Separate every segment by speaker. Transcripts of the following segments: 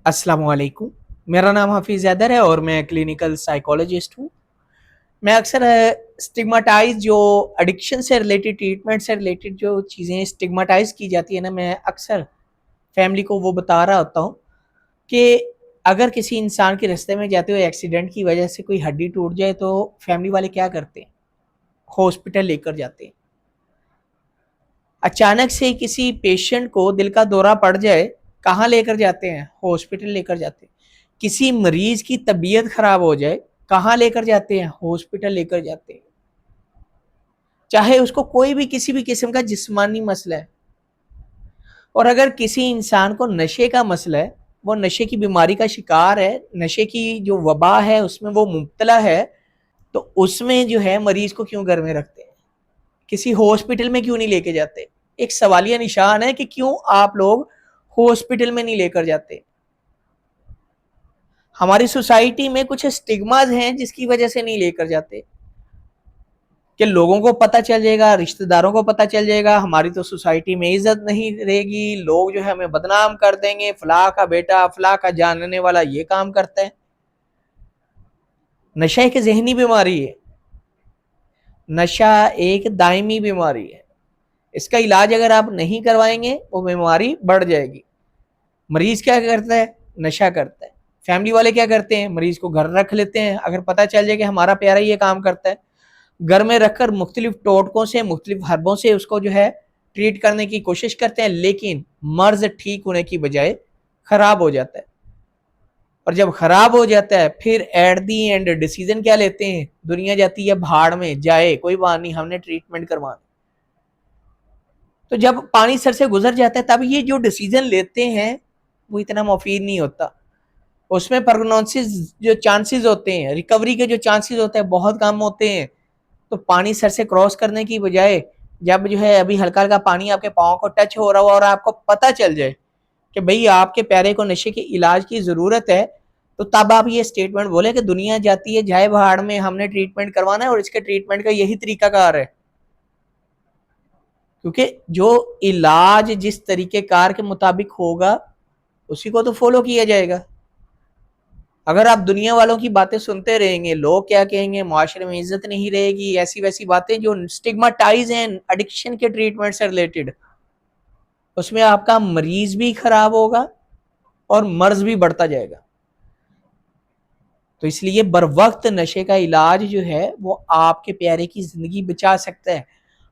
Speaker 1: अस्सलाम वालेकुम। मेरा नाम हाफिज़ हैदर है और मैं क्लिनिकल साइकोलॉजिस्ट हूँ। मैं अक्सर स्टिग्माटाइज़ जो एडिक्शन से रिलेटेड, ट्रीटमेंट से रिलेटेड जो चीज़ें स्टिग्माटाइज़ की जाती है ना, मैं अक्सर फैमिली को वो बता रहा होता हूँ कि अगर किसी इंसान के रास्ते में जाते हुए एक्सीडेंट की वजह से कोई हड्डी टूट जाए तो फैमिली वाले क्या करते हैं? हॉस्पिटल लेकर जाते हैं। अचानक से किसी पेशेंट को दिल का दौरा पड़ जाए, कहाँ लेकर जाते हैं? हॉस्पिटल लेकर जाते हैं। किसी मरीज की तबीयत खराब हो जाए, कहाँ लेकर जाते हैं? हॉस्पिटल लेकर जाते हैं। चाहे उसको कोई भी किसी भी किस्म का जिस्मानी मसला है। और अगर किसी इंसान को नशे का मसला है, वो नशे की बीमारी का शिकार है, नशे की जो वबा है उसमें वो मुब्तला है, तो उसमें जो है मरीज को क्यों घर में रखते हैं? किसी हॉस्पिटल में क्यों नहीं लेके जाते? एक सवालिया निशान है कि क्यों आप लोग हॉस्पिटल में नहीं लेकर जाते। हमारी सोसाइटी में कुछ स्टिग्माज हैं जिसकी वजह से नहीं लेकर जाते कि लोगों को पता चल जाएगा, रिश्तेदारों को पता चल जाएगा, हमारी तो सोसाइटी में इज्जत नहीं रहेगी, लोग जो है हमें बदनाम कर देंगे, फलां का बेटा फलां का जानने वाला ये काम करता है। नशा एक जहनी बीमारी है, नशा एक दायमी बीमारी है। इसका इलाज अगर आप नहीं करवाएंगे वो बीमारी बढ़ जाएगी। मरीज क्या करता है? नशा करता है। फैमिली वाले क्या करते हैं? मरीज को घर रख लेते हैं। अगर पता चल जाए कि हमारा प्यारा ये काम करता है, घर में रखकर मुख्तलिफ टोटकों से, मुख्तलिफ हर्बों से उसको जो है ट्रीट करने की कोशिश करते हैं, लेकिन मर्ज ठीक होने की बजाय खराब हो जाता है। और जब खराब हो जाता है फिर एट दी एंड डिसीजन क्या लेते हैं? दुनिया जाती है भाड़ में, जाए कोई बात नहीं, हमने ट्रीटमेंट करवाना। तो जब पानी सर से गुजर जाता है तब ये जो डिसीजन लेते हैं वो इतना मुफीद नहीं होता। उसमें प्रोग्नोसिस जो चांसेस होते हैं, रिकवरी के जो चांसेस होते हैं बहुत कम होते हैं। तो पानी सर से क्रॉस करने की बजाय जब जो है अभी हल्का हल्का पानी आपके पाँव को टच हो रहा हो और आपको पता चल जाए कि भाई आपके प्यारे को नशे के इलाज की ज़रूरत है, तो तब आप ये स्टेटमेंट बोले कि दुनिया जाती है जाए भाड़ में, हमने ट्रीटमेंट करवाना है और इसके ट्रीटमेंट का यही तरीकाकार है। क्योंकि जो इलाज जिस तरीके कार के मुताबिक होगा उसी को तो फॉलो किया जाएगा। अगर आप दुनिया वालों की बातें सुनते रहेंगे, लोग क्या कहेंगे, मुआशरे में इज्जत नहीं रहेगी, ऐसी वैसी बातें जो स्टिग्माटाइज हैं एडिक्शन के ट्रीटमेंट से रिलेटेड, उसमें आपका मरीज भी खराब होगा और मर्ज भी बढ़ता जाएगा। तो इसलिए बर वक्त नशे का इलाज जो है वो आपके प्यारे की जिंदगी बचा सकता है,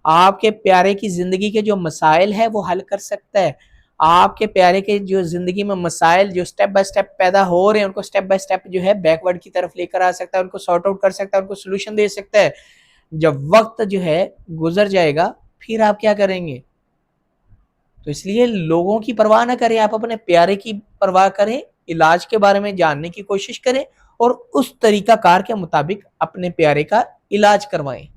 Speaker 1: आपके प्यारे की जिंदगी के जो मसाइल है वो हल कर सकता है, आपके प्यारे के जो जिंदगी में मसाइल जो स्टेप बाय स्टेप पैदा हो रहे हैं उनको स्टेप बाय स्टेप जो है बैकवर्ड की तरफ लेकर आ सकता है, उनको सॉर्ट आउट कर सकता है, उनको सोल्यूशन दे सकता है। जब वक्त जो है गुजर जाएगा फिर आप क्या करेंगे? तो इसलिए लोगों की परवाह ना करें, आप अपने प्यारे की परवाह करें, इलाज के बारे में जानने की कोशिश करें और उस तरीका कार के मुताबिक अपने प्यारे का इलाज करवाएं।